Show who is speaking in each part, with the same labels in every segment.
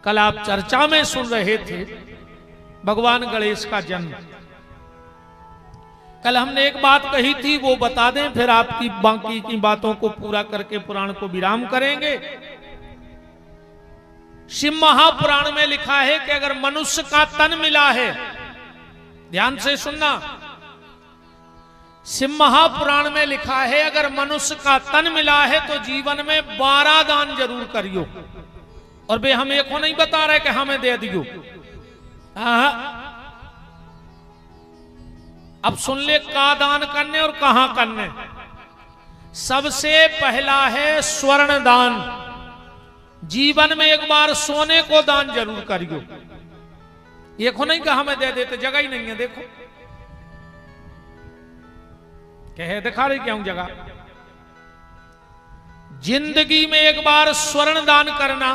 Speaker 1: कल आप चर्चा में सुन रहे थे भगवान गणेश का जन्म। कल हमने एक बात कही थी, वो बता दें, फिर आपकी बाकी की बातों को पूरा करके पुराण को विराम करेंगे। शिव महापुराण में लिखा है कि अगर मनुष्य का तन मिला है, ध्यान से सुनना, शिव महापुराण में लिखा है अगर मनुष्य का तन मिला है तो जीवन में 12 दान जरूर करियो। और बे हम एक को नहीं बता रहे कि हमें दे दियो। अब सुन ले का दान करने और कहां करने। सबसे पहला है स्वर्ण दान। जीवन में एक बार सोने को दान जरूर करियो। ये को नहीं कहा हमें दे देते, जगह ही नहीं है। देखो कहे दिखा रही क्या जगह। जिंदगी में एक बार स्वर्ण दान करना।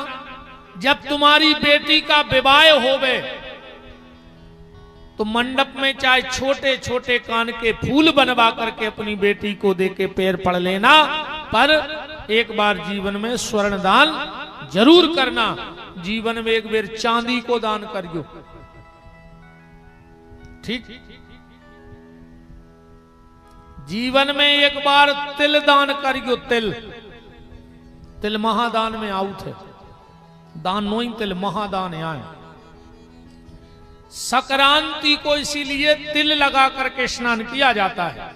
Speaker 1: जब तुम्हारी बेटी का विवाह होवे तो मंडप में चाहे छोटे छोटे कान के फूल बनवा करके अपनी बेटी को दे के पैर पड़ लेना, पर एक बार जीवन में स्वर्ण दान जरूर करना। जीवन में एक बार चांदी को दान करियो। ठीक। जीवन में एक बार तिल दान करियो। तिल, तिल महादान में आउट है। दान नोई तिल महादान आए। संक्रांति को इसीलिए तिल लगा करके स्नान किया जाता है।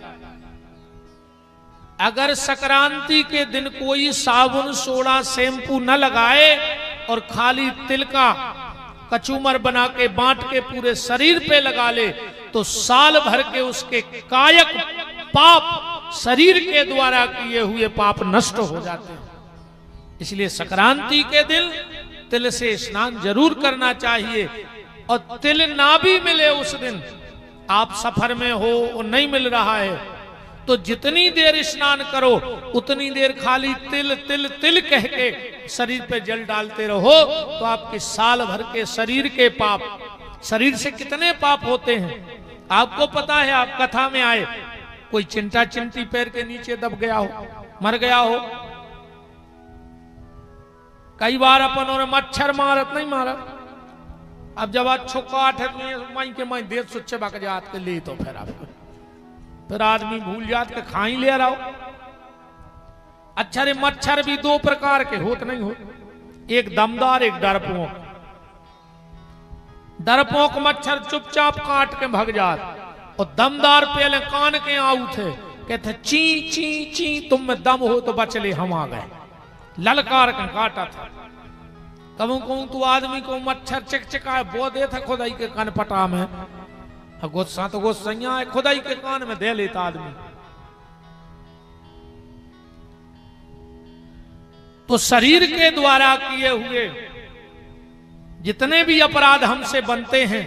Speaker 1: अगर संक्रांति के दिन कोई साबुन सोडा शैम्पू न लगाए और खाली तिल का कचूमर बना के बांट के पूरे शरीर पे लगा ले तो साल भर के उसके कायक पाप, शरीर के द्वारा किए हुए पाप नष्ट हो जाते हैं। इसलिए संक्रांति के दिन तिल से स्नान जरूर करना चाहिए। और तिल ना भी मिले उस दिन, आप सफर में हो और नहीं मिल रहा है, तो जितनी देर स्नान करो उतनी देर खाली तिल तिल तिल कह के शरीर पे जल डालते रहो, तो आपके साल भर के शरीर के पाप, शरीर से कितने पाप होते हैं आपको पता है। आप कथा में आए, कोई चिंटा चिंटी पैर के नीचे दब गया हो, मर गया हो। कई बार अपन और मच्छर मारत नहीं मारत। अब जब अच्छो काट है तो माई के माई देर सुच्चे बाक जात के ले, तो फिर आदमी भूल जात के खाई ले रहा हो। अच्छा रे मच्छर भी दो प्रकार के होत नहीं हो, एक दमदार एक डरपोक। डरपोक मच्छर चुपचाप काट के भग जात और दमदार पहले कान के आऊ थे, कहते ची ची ची तुम में दम हो तो बचले हम आ गए। ललकार का काटा था। कहूं कहूं तू आदमी को मच्छर चिकचिका बो दे था खुदाई के कान पटा में। गुस्सा तो गुस्सा है, खुदाई के कान में दे लेता आदमी। तो शरीर के द्वारा किए हुए जितने भी अपराध हमसे बनते हैं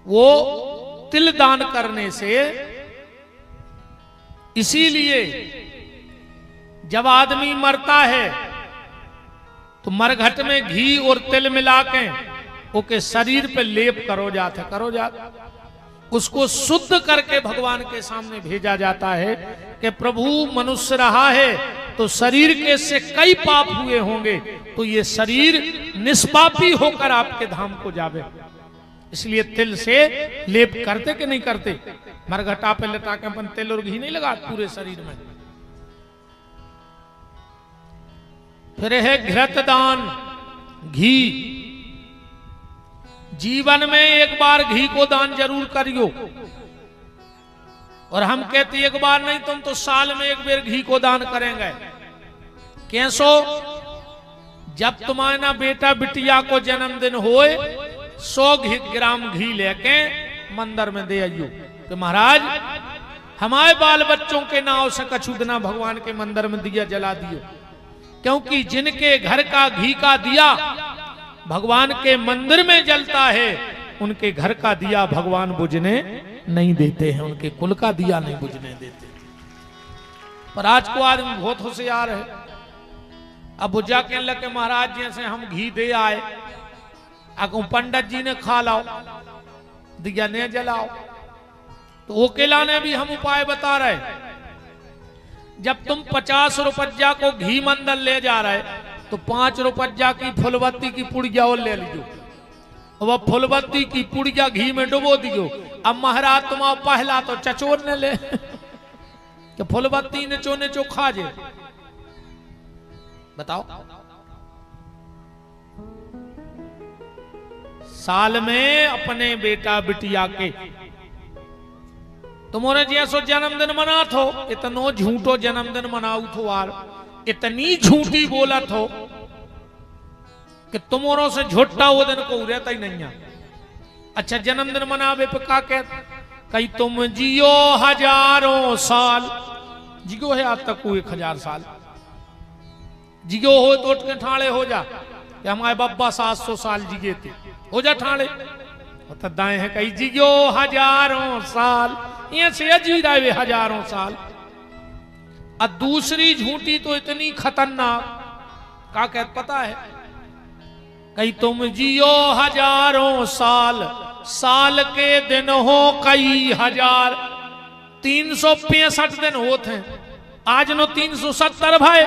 Speaker 1: वो तिल दान करने से। इसीलिए जब आदमी मरता है तो मरघट में घी और तिल मिला के ओके शरीर पे लेप करो जाते उसको शुद्ध करके भगवान के सामने भेजा जाता है कि प्रभु मनुष्य रहा है तो शरीर के से कई पाप हुए होंगे, तो ये शरीर निष्पापी होकर आपके धाम को जावे। इसलिए तिल से लेप करते कि नहीं करते। मरघटा पे लटा के अपन तिल और घी नहीं लगा पूरे शरीर में। फिर है घृत दान, घी। जीवन में एक बार घी को दान जरूर करियो। और हम कहते एक बार नहीं, तुम तो साल में एक बार घी को दान करेंगे। कैसो? जब तुम्हारा बेटा बिटिया को जन्मदिन होए 100 ग्राम घी लेके मंदिर में दे आइयो कि महाराज हमारे बाल बच्चों के नाव से कछुदना भगवान के मंदिर में दिया जला दियो। क्योंकि जिनके घर का घी का दिया भगवान के मंदिर में जलता है, उनके घर का दिया भगवान बुझने नहीं देते हैं, उनके कुल का दिया नहीं बुझने देते। पर आज को आदमी बहुत होशियार है। अब बुझा के लगे महाराज जैसे हम घी दे आए, अगो पंडित जी ने खा लाओ, दिया ने जलाओ। तो ओकेला ने भी हम उपाय बता रहे। जब तुम 50 रुपया को घी मंदल ले जा रहे तो 5 रुपया की फुलबत्ती की पुड़िया और ले लीजिए, वह फुलबत्ती की पुड़िया घी में डुबो दियो। अब महाराज तुम पहला तो चचोर ने ले कि फुलबत्ती निचो निचो खा जे, बताओ। साल में अपने बेटा बिटिया के तुम्हारे जैसो जन्मदिन मना थो, इतनो झूठो जन्मदिन मनाऊ थो यार, इतनी झूठी बोला थो कि तुम्हारों से झूठा वो दिन को रहता ही नहीं है। अच्छा जन्मदिन मनावे पे का कह कहीं तुम जियो हजारों साल, जियो है आज तक 1000 साल, जियो हो तो उठ के ठाणे हो जा कि हमारे बब्बा 700 साल जिगे थे, हो जा ठाणे। तो दाएं है कहीं जियो हजारों साल, ये से जी रहे हजारों साल। और दूसरी झूठी तो इतनी खतरनाक का कहत पता है, कहीं तुम जियो हजारों साल, साल के दिन हो कई हजार, 365 दिन होते हैं, आज नो 370 भाई।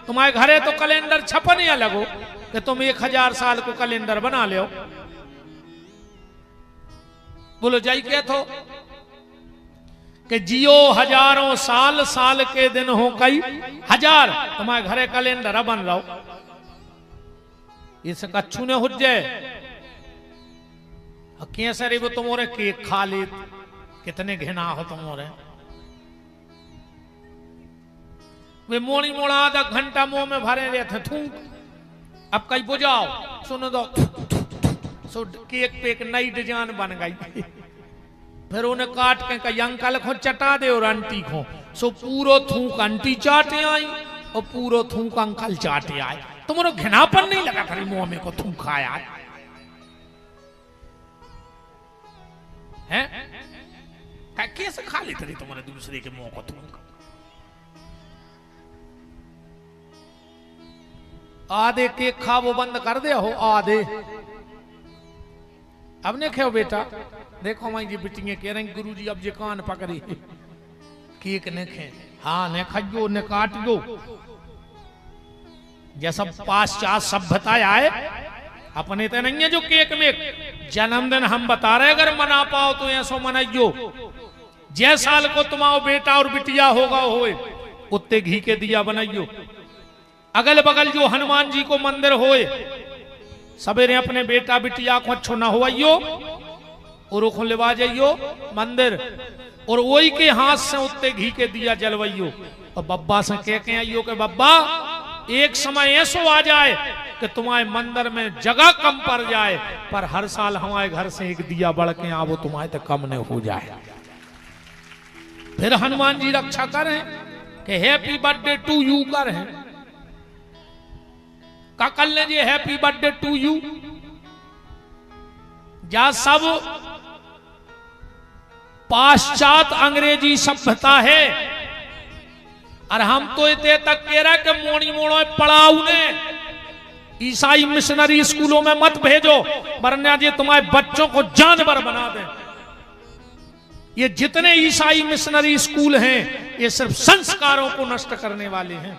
Speaker 1: तुम्हारे घरे तो कैलेंडर छपने अलग हो कि तुम 1000 साल को कैलेंडर बना ले। बोलो जाई क्या थो कि जियो हजारों साल, साल के दिन हो कई हजार, तुम्हारे घरे कैलेंडर बन रहा हो। इस कच्छू ने हुज्जे कैसे वो तुम्हारे केक खा ले, कितने घिना हो तुम्हारे। वे मोड़ी मोड़ा आधा घंटा मुंह में भरे रहते थूक, अब कहीं बुझाओ सुनो दो, सो केक पे एक नई डिजाइन बन गई। फिर उन्हें काट के कहीं अंकल को चटा दे और आंटी को, सो पूरो थूक आंटी चाटे आई और पूरो थूक अंकल चाटे आए। तुम्हारा घिनापन नहीं लगा था मुंह में को थूक खाया है? कैसे खा लेते थे तुम्हारे दूसरे के मुंह को थूक? आधे केक खा वो बंद कर दे हो आधे। अब ने खाओ बेटा, देखो हमारी जी बिटियां कह रही गुरु जी अब जे कान पकड़ी केक ने खे, हाँ ने खाइयो ने काटियो। जैसा पाश्चात्य सभ्यता आए अपने तो नहीं है जो केक में जन्मदिन हम बता रहे, अगर मना पाओ तो ऐसा मनाइयो। जै साल को तुम्हारा बेटा और बिटिया होगा होए उतने घी के दिया बनाइयो। अगल बगल जो हनुमान जी को मंदिर होए सवेरे अपने बेटा बिटिया को अच्छो न होइयो और को लेवा जाइयो मंदिर, और वही के हाथ से उतने घी के दिया जलवाइयो। और बब्बा से कह के आइयो कि बब्बा एक समय ऐसो आ जाए कि तुम्हारे मंदिर में जगह कम पड़ जाए, पर हर साल हमारे घर से एक दिया बढ़ के आवो तुम्हारे तक कम नहीं हो जाए। फिर हनुमान जी रक्षा करें कि हैप्पी बर्थडे टू यू करें, का कल ने जी हैप्पी बर्थडे टू यू। जा सब पाश्चात्य अंग्रेजी सभ्यता है, और हम तो इतने तक कह रहा कि मोड़ी मोड़ो पढ़ाओ ने ईसाई मिशनरी स्कूलों में मत भेजो, वरना ये तुम्हारे बच्चों को जानवर बना दें। ये जितने ईसाई मिशनरी स्कूल हैं ये सिर्फ संस्कारों को नष्ट करने वाले हैं।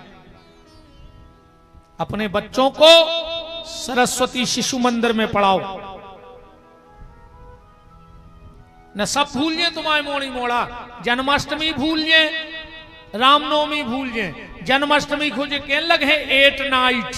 Speaker 1: अपने बच्चों को सरस्वती शिशु मंदिर में पढ़ाओ, न सब भूल जाए तुम्हारे मोड़ी मोड़ा। जन्माष्टमी भूल जाए, रामनवमी भूल जाए, जन्माष्टमी खोजे कहने लगे 8 नाइट